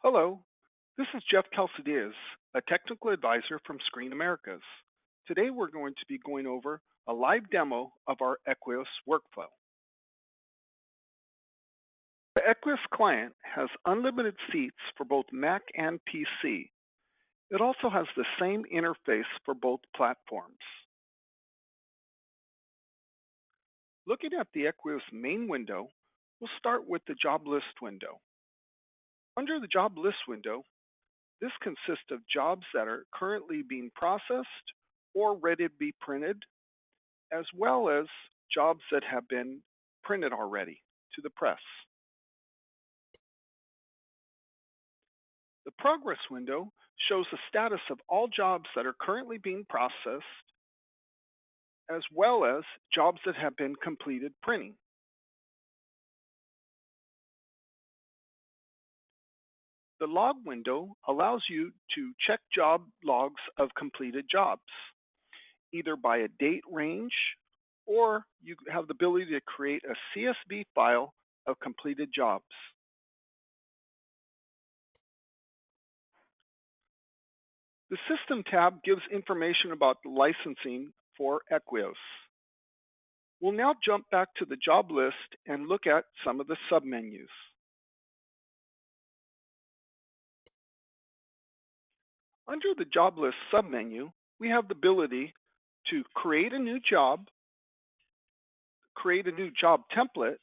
Hello, this is Jeff Calcidias, a technical advisor from Screen Americas. Today we're going to be going over a live demo of our Equios workflow. The Equios client has unlimited seats for both Mac and PC. It also has the same interface for both platforms. Looking at the Equios main window, we'll start with the job list window. Under the job list window, this consists of jobs that are currently being processed or ready to be printed, as well as jobs that have been printed already to the press. The progress window shows the status of all jobs that are currently being processed, as well as jobs that have been completed printing. The log window allows you to check job logs of completed jobs, either by a date range, or you have the ability to create a CSV file of completed jobs. The System tab gives information about the licensing for Equios. We'll now jump back to the job list and look at some of the submenus. Under the job list submenu, we have the ability to create a new job, create a new job template,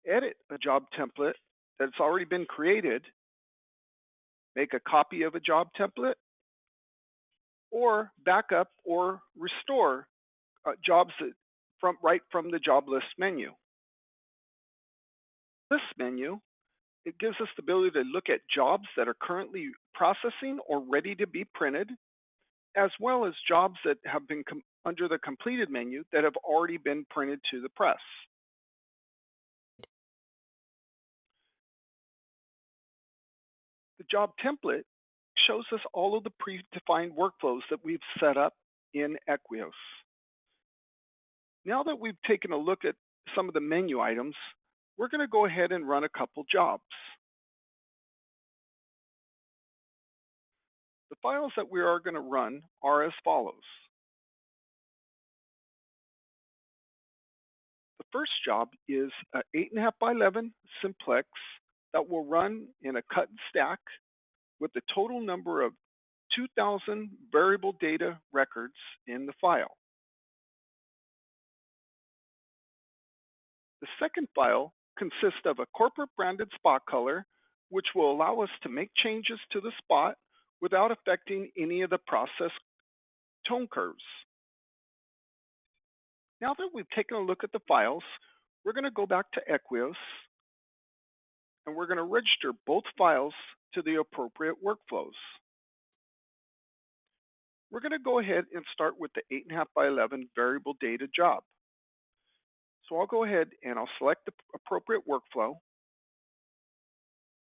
edit a job template that's already been created, make a copy of a job template, or backup or restore jobs right from the job list menu. This menu, it gives us the ability to look at jobs that are currently processing or ready to be printed, as well as jobs that have been under the completed menu that have already been printed to the press. The job template shows us all of the predefined workflows that we've set up in Equios. Now that we've taken a look at some of the menu items, we're going to go ahead and run a couple jobs. The files that we are going to run are as follows. The first job is an 8.5 by 11 simplex that will run in a cut and stack with the total number of 2,000 variable data records in the file. The second file consists of a corporate branded spot color, which will allow us to make changes to the spot without affecting any of the process tone curves. Now that we've taken a look at the files, we're going to go back to Equios and we're going to register both files to the appropriate workflows. We're going to go ahead and start with the 8.5 by 11 variable data job. So I'll go ahead and I'll select the appropriate workflow,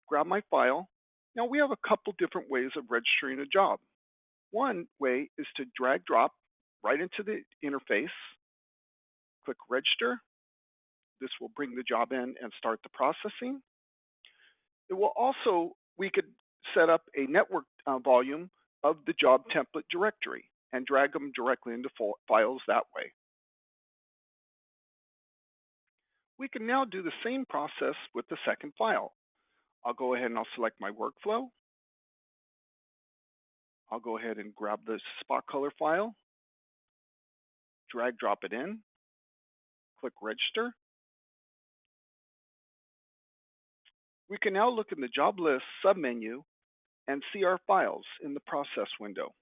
grab my file. Now we have a couple different ways of registering a job. One way is to drag drop right into the interface, click register. This will bring the job in and start the processing. It will also, we could set up a network volume of the job template directory and drag them directly into files that way. We can now do the same process with the second file. I'll go ahead and I'll select my workflow. I'll go ahead and grab the spot color file, drag drop it in, click register. We can now look in the job list submenu and see our files in the process window.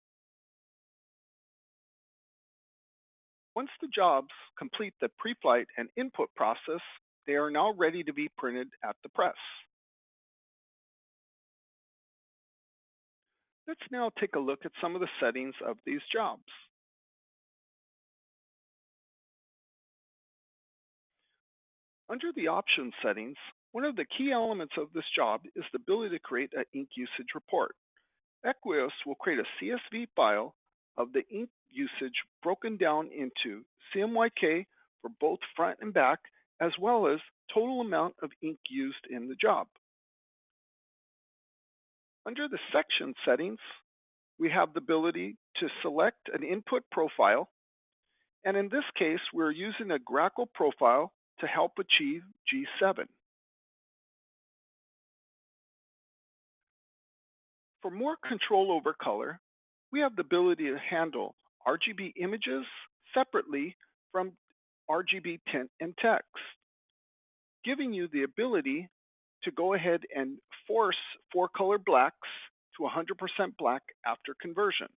Once the jobs complete the pre-flight and input process, they are now ready to be printed at the press. Let's now take a look at some of the settings of these jobs. Under the options settings, one of the key elements of this job is the ability to create an ink usage report. Equios will create a CSV file of the ink usage broken down into CMYK for both front and back, as well as total amount of ink used in the job. Under the section settings, we have the ability to select an input profile, and in this case, we're using a Grackle profile to help achieve G7. For more control over color, we have the ability to handle RGB images separately from RGB tint and text, giving you the ability to go ahead and force 4-color blacks to 100% black after conversion.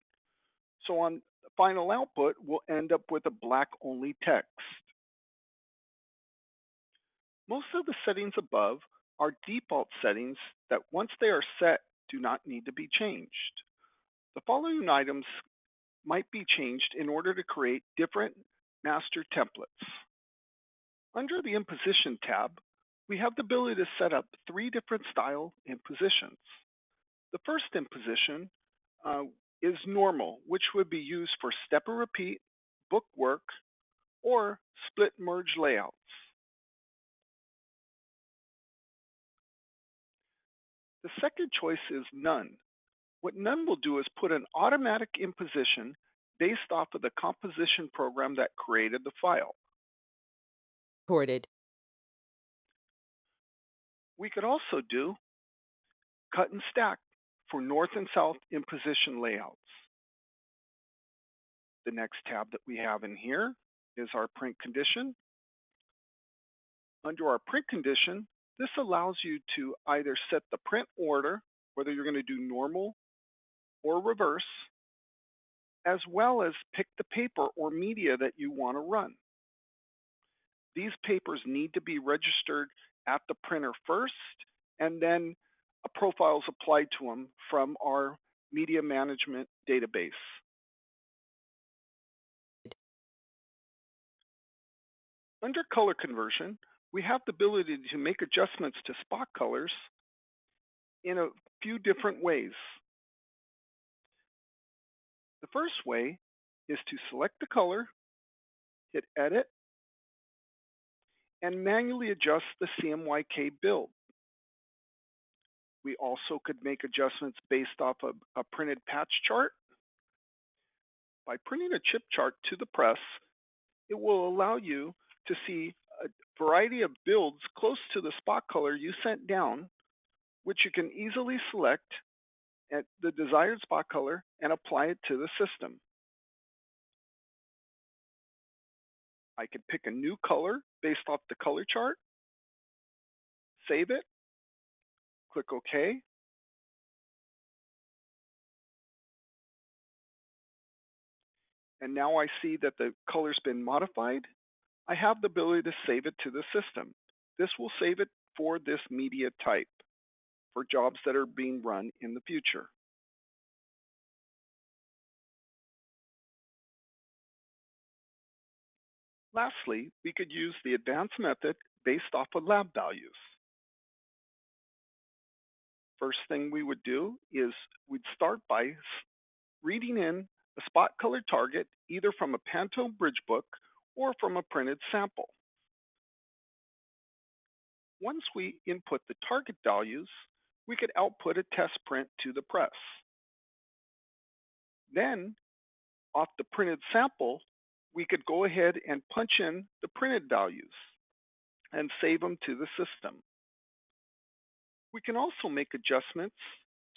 So on the final output, we'll end up with a black-only text. Most of the settings above are default settings that once they are set, do not need to be changed. The following items might be changed in order to create different master templates. Under the Imposition tab, we have the ability to set up 3 different style impositions. The first imposition is normal, which would be used for step and repeat, bookwork, or split merge layouts. The second choice is none. What none will do is put an automatic imposition based off of the composition program that created the file. Recorded. We could also do cut and stack for north and south imposition layouts. The next tab that we have in here is our print condition. Under our print condition, this allows you to either set the print order, whether you're going to do normal or reverse, as well as pick the paper or media that you want to run. These papers need to be registered at the printer first, and then a profile is applied to them from our media management database. Under color conversion, we have the ability to make adjustments to spot colors in a few different ways. The first way is to select the color, hit Edit, and manually adjust the CMYK build. We also could make adjustments based off of a printed patch chart. By printing a chip chart to the press, it will allow you to see a variety of builds close to the spot color you sent down, which you can easily select at the desired spot color and apply it to the system. I could pick a new color based off the color chart, save it, click OK, and now I see that the color's been modified. I have the ability to save it to the system. This will save it for this media type for jobs that are being run in the future. Lastly, we could use the advanced method based off of lab values. First thing we would do is we'd start by reading in a spot color target either from a Pantone bridge book or from a printed sample. Once we input the target values, we could output a test print to the press. Then, off the printed sample, we could go ahead and punch in the printed values and save them to the system. We can also make adjustments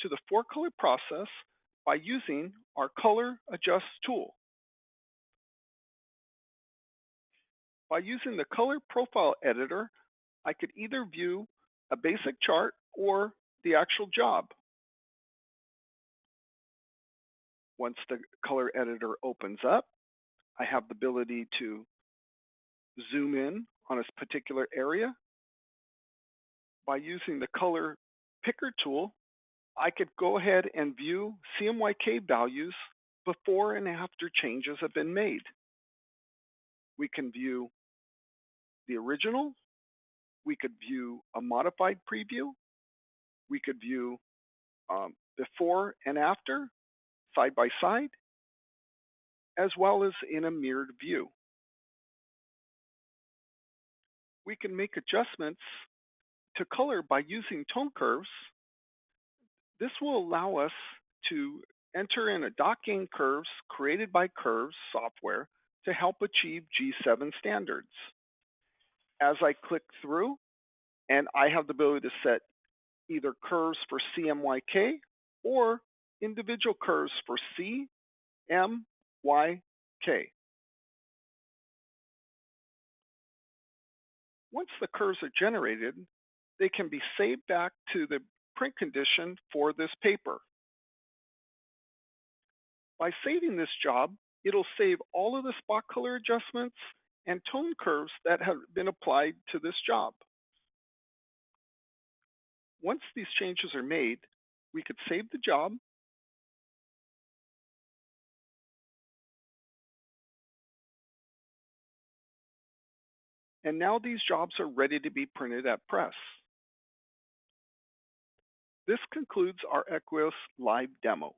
to the 4-color process by using our Color Adjust tool. By using the Color Profile Editor, I could either view a basic chart or the actual job. Once the color editor opens up, I have the ability to zoom in on a particular area. By using the color picker tool, I could go ahead and view CMYK values before and after changes have been made. We can view the original, we could view a modified preview, we could view before and after, side by side, as well as in a mirrored view. We can make adjustments to color by using tone curves. This will allow us to enter in a docking curves created by Curves software to help achieve G7 standards. As I click through, and I have the ability to set either curves for CMYK or individual curves for C, M, Y, K. Once the curves are generated, they can be saved back to the print condition for this paper. By saving this job, it'll save all of the spot color adjustments and tone curves that have been applied to this job. Once these changes are made, we could save the job, and now these jobs are ready to be printed at press. This concludes our Equios live demo.